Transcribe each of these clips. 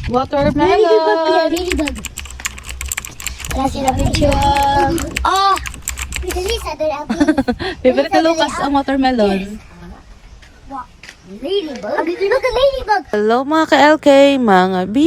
Watermelon. Ladybug. Wala sila picture. Oh! Dali sa doon ako. Favorite ni Lucas ang watermelon. Ladybug? Look at ladybug! Hello mga ka-LK, mga B.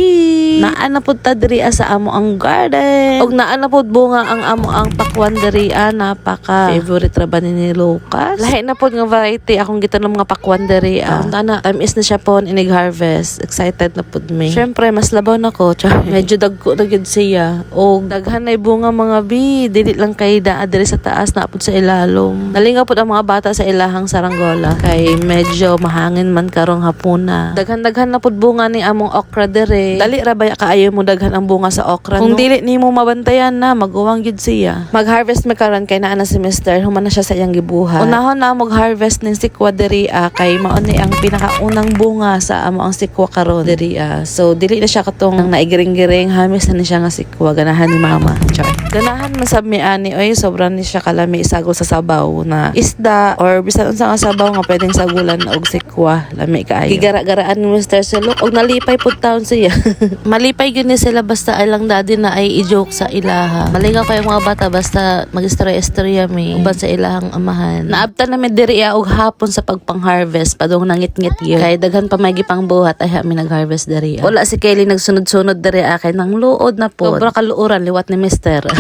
Naana pod ta diri sa amo ang garden. Og naana pod bunga ang amo ang pakwan diri napaka favorite ra ba ni Lucas. Lahi na pod nga variety akong gitanom nga pakwan diri. Tana time is na siya pon inig harvest. Excited na pod mi. Syempre mas labaw na ko. Medyo dagko na gyud siya. Og daghan na bunga mga B. Dili lang kay daa diri sa taas na pod sa ilalom. Nalingaw pod ang mga bata sa ilahang saranggola kay medyo mahangin man karong hapuna. Daghan-daghan na pod bunga ni among okra dere. Dali ra baya kaayo mo daghan ang bunga sa okra. Kung dili nimo mabantayan na maguwang gyud siya. Mag-harvest mi karon kay naa na si Mr. Human na siya sa iyang gibuhat. Unahon na mag-harvest ning sikwa dere kay mao ni ang pinakaunang bunga sa amo ang sikwa karon dere. So dili na siya katong nang naigiring-giring hamis na ni siya nga sikwa ganahan ni mama. Char. Ganahan man sab mi ani oy sobrang ni siya kalami isagol sa sabaw na isda or bisan unsa nga sabaw nga pwedeng sagulan og sikwa. Lami kaayo. Gigara-garaan ni Mr. Silok og nalipay pud taon siya. Malipay gyud ni sila basta alang daddy na ay i-joke sa ilaha. Malingaw kayo mga bata basta mag-istorya-istorya mi uban sa ilahang amahan. Naabtan namin diri og hapon sa pagpang-harvest padung nangit-ngit gyud. Kay daghan pa may gipang buhat ay mi nag-harvest diri. Wala si Kelly nagsunod-sunod diri kay nang luod na pod. Sobra kaluuran liwat ni Mr.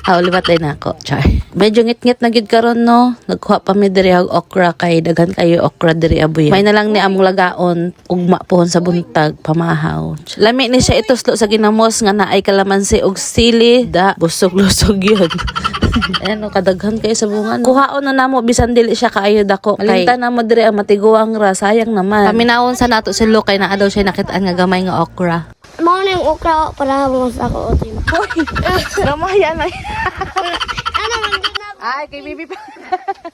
Aw liwat ay nako. Char. Medyo ngit-ngit na gyud karon no. Nagkuha pa mi diri og okra kay daghan kayo okra diri abuya. May na lang ni among lagaon ugma pohon sa buntag pamahaw. Lami ni siya ituslo sa ginamos nga naay kalamansi og sili da busog-lusog yun. Ano kadaghan kay sa bunga. Kuhaon na namo bisan dili siya kaayo dako. Malinta na mo diri ang matiguang ra sayang naman. Paminawon sa nato si Lokay na adaw siya nakitaan nga gamay nga okra. Mao na yung okra para mo sa ako. Gamay yan ay. Ano man din na Ay, kay Bibi pa.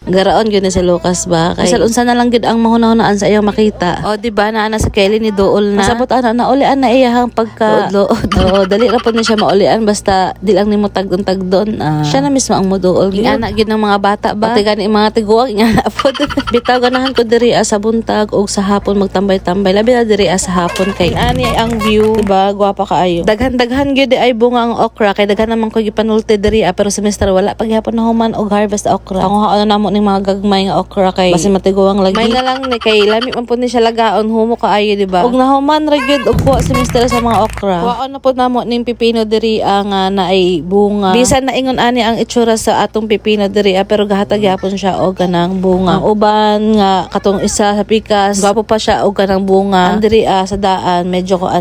Garaon gyud ni si Lucas ba kay unsa na lang gyud ang mahunahunaan sa iyang makita. O di ba na sa Kelly ni Dool na. Pasabot ana na ulian na iyahang pagka lood. Oo, dali ra pod ni siya maulian basta di lang nimo tagdon. Siya na mismo ang moduol. Ingana gyud ng mga bata ba. Pati gani mga tiguang ingana pod. Bitaw ganahan ko diri sa buntag og sa hapon magtambay-tambay. Labi na diri sa hapon kay ani ang view, di ba? Gwapa kaayo. Daghan-daghan gyud ay bunga ang okra kay daghan naman ko gipanulti diri pero sa Mr. wala paghapon na human og harvest okra. Panguha na namo ning mga gagmay nga okra kay basi matiguang lagi. May na lang ni kay lami man pud ni siya lagaon humo kaayo di ba? Og nahuman ra gyud og kuha si Mr. sa mga okra. Kuha na pud namo ning pipino diri ang naay bunga. Bisan na ingon ani ang itsura sa atong pipino diri pero gahatag gyapon siya og kanang bunga. Ang uban nga katong isa sa pikas, gwapo pa siya og kanang bunga. Ang diri sa daan medyo ko